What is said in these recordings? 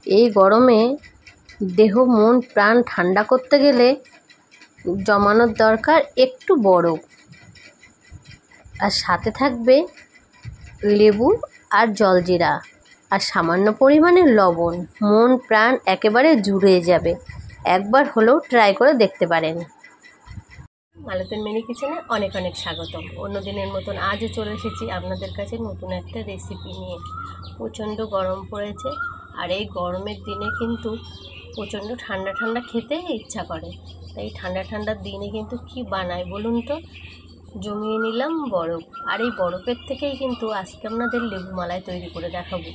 এই গরমে দেহ মন প্রাণ ঠান্ডা করতে গেলে জমানোর দরকার একটু বরফ, আর সাথে থাকবে লেবু আর জলজিরা আর সামান্য পরিমাণে লবণ। মন প্রাণ একেবারে জুড়ে যাবে। একবার হলেও ট্রাই করে দেখতে পারেন। মালতীর মিনি কিচেনে অনেক অনেক স্বাগতম। অন্য দিনের মতন আজও চলে এসেছি আপনাদের কাছে নতুন একটা রেসিপি নিয়ে। প্রচণ্ড গরম পড়েছে, আর এই গরমের দিনে কিন্তু প্রচণ্ড ঠান্ডা ঠান্ডা খেতে ইচ্ছা করে। তাই ঠান্ডা ঠান্ডার দিনে কিন্তু কি বানায় বলুন তো? জমিয়ে নিলাম বরফ, আর এই বরফের থেকেই কিন্তু আজকে আপনাদের লেবু মালাই তৈরি করে দেখাবো।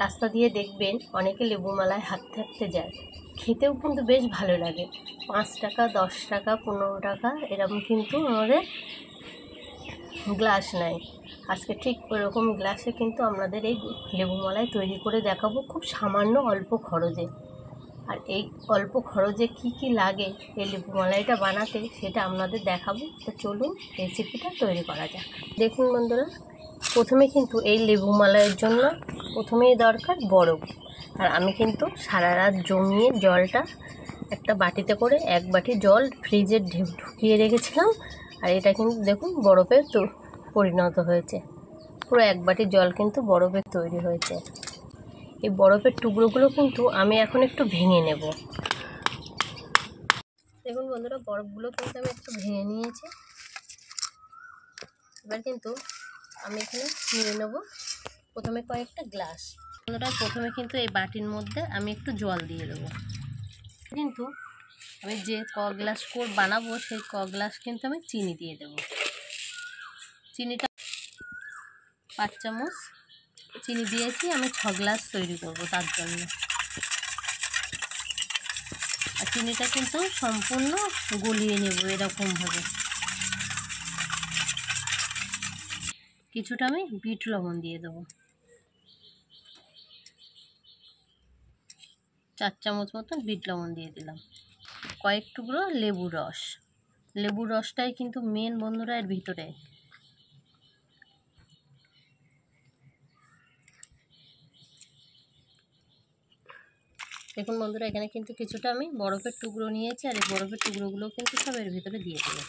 রাস্তা দিয়ে দেখবেন অনেকে লেবু মালায় হাঁটতে হাঁটতে যায়, খেতেও কিন্তু বেশ ভালো লাগে। 5 টাকা, 10 টাকা, 15 টাকা এরকম কিন্তু আমাদের গ্লাস নেয়। আজকে ঠিক ওরকম গ্লাসে কিন্তু আমাদের এই লেবু মালাই তৈরি করে দেখাবো, খুব সামান্য অল্প খরচে। আর এই অল্প খরচে কি লাগে এই লেবু মালাইটা বানাতে সেটা আপনাদের দেখাবো। তো চলুন রেসিপিটা তৈরি করা যাক। দেখুন বন্ধুরা, প্রথমে কিন্তু এই লেবু মালাইয়ের জন্য প্রথমেই দরকার বরফ। আর আমি কিন্তু সারা রাত জমিয়ে জলটা একটা বাটিতে করে 1 বাটি জল ফ্রিজে ঢুকিয়ে রেখেছিলাম। আর এটা কিন্তু দেখুন বরফে তো পরিণত হয়েছে। পুরো 1 বাটি জল কিন্তু বরফের তৈরি হয়েছে। এই বরফের টুকরোগুলো কিন্তু আমি এখন একটু ভেঙে নেব। দেখুন বন্ধুরা, বরফগুলো কিন্তু আমি একটু ভেঙে নিয়েছি। এবার কিন্তু আমি এখানে নিয়ে নেব প্রথমে কয়েকটা গ্লাস। বন্ধুরা, প্রথমে কিন্তু এই বাটির মধ্যে আমি একটু জল দিয়ে দেবো। কিন্তু আমি যে গ্লাস করে বানাবো সেই গ্লাস কিন্তু আমি চিনি দিয়ে দেবো। চিনিটা 5 চামচ চিনি দিয়েছি, আমি 6 গ্লাস তৈরি করব তার জন্য। আর চিনিটা কিন্তু সম্পূর্ণ গলিয়ে নেব এরকমভাবে। কিছুটা আমি বিট লবণ দিয়ে দেবো, 4 চামচ মতো বিট লবণ দিয়ে দিলাম। কয়েক টুকরো লেবুর রস, লেবুর রসটাই কিন্তু মেন বন্ধুরা এর ভিতরে। দেখুন বন্ধুরা, এখানে কিন্তু কিছুটা আমি বরফের টুকরো নিয়েছি, আর এই বরফের টুকরোগুলো কিন্তু সব এর ভিতরে দিয়ে দেবো।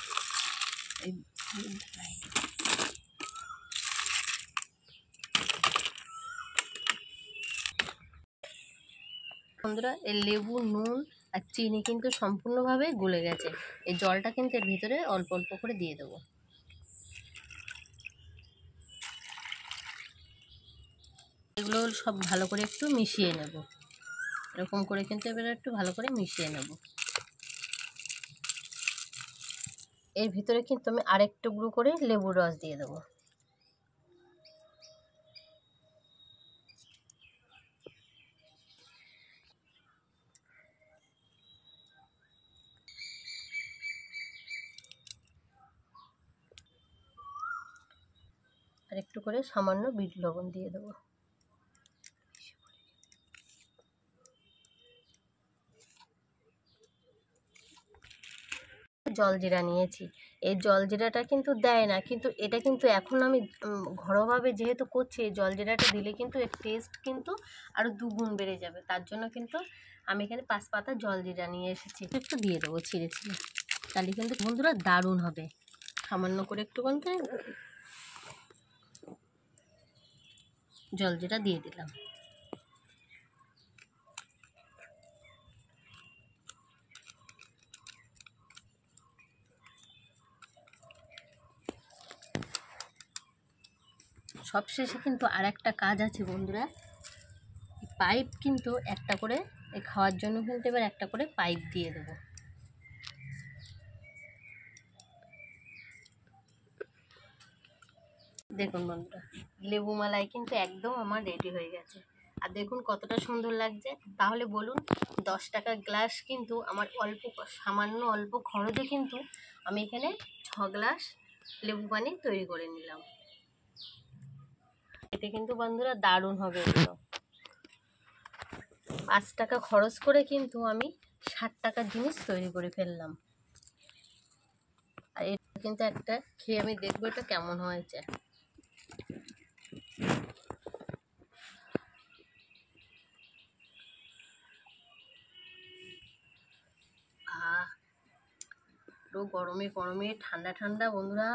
বন্ধুরা, এই লেবু, নুন আর চিনি কিন্তু সম্পূর্ণভাবে গলে গেছে। এই জলটা কিন্তু এর ভিতরে অল্প অল্প করে দিয়ে দেবো। এগুলো সব ভালো করে একটু মিশিয়ে নেব। এরকম করে কিন্তু এবার একটু ভালো করে মিশিয়ে নেব। এর ভিতরে কিন্তু আমি আরেক টুকরো করে লেবুর রস দিয়ে দেবো। আর একটু করে সামান্য বিট লবণ দিয়ে দেবো। জলজিরা নিয়েছি। এই জলজিরাটা কিন্তু দেয় না, কিন্তু এটা কিন্তু এখন আমি ঘরোয়াভাবে যেহেতু করছি, এই জলজিরাটা দিলে কিন্তু এর টেস্ট কিন্তু আরও 2 গুণ বেড়ে যাবে। তার জন্য কিন্তু আমি এখানে 5 পাতা জলজিরা নিয়ে এসেছি। একটু দিয়ে দেবো ছিঁড়ে ছিঁড়ে, তাহলে কিন্তু বন্ধুরা দারুণ হবে। সামান্য করে একটু বলতে জলজিরা দিয়ে দিলাম। সবশেষে কিন্তু আর একটা কাজ আছে বন্ধুরা, পাইপ কিন্তু একটা করে খাওয়ার জন্য কিন্তু এবার একটা করে পাইপ দিয়ে দেবো। দেখুন বন্ধুরা, লেবু মালাই কিন্তু একদম আমার রেডি হয়ে গেছে। আর দেখুন কতটা সুন্দর লাগছে। তাহলে বলুন, 10 টাকা গ্লাস কিন্তু আমার সামান্য অল্প খরচে কিন্তু আমি এখানে 6 গ্লাস লেবু পানি তৈরি করে নিলাম। এতে কিন্তু বন্ধুরা দারুণ হবে। এগুলো 5 টাকা খরচ করে কিন্তু আমি 60 টাকার জিনিস তৈরি করে ফেললাম। আর এটা কিন্তু একটা খেয়ে আমি দেখবো এটা কেমন হয়েছে। পুরো গরমে গরমে ঠান্ডা ঠান্ডা বন্ধুরা,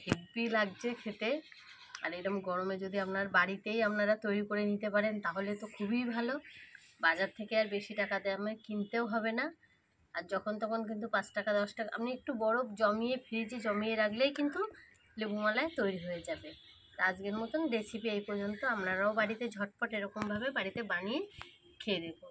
হেভি লাগছে খেতে। আর এরকম গরমে যদি আপনার বাড়িতেই আপনারা তৈরি করে নিতে পারেন তাহলে তো খুবই ভালো। বাজার থেকে আর বেশি টাকা দামে কিনতেও হবে না। আর যখন তখন কিন্তু 5 টাকা 10 টাকা আপনি একটু বরফ জমিয়ে ফ্রিজে জমিয়ে রাখলেই কিন্তু লেবু মালাই তৈরি হয়ে যাবে। আজকের মতন রেসিপি এই পর্যন্ত। আপনারাও বাড়িতে ঝটপট এরকমভাবে বাড়িতে বানিয়ে খেয়ে দেখুন।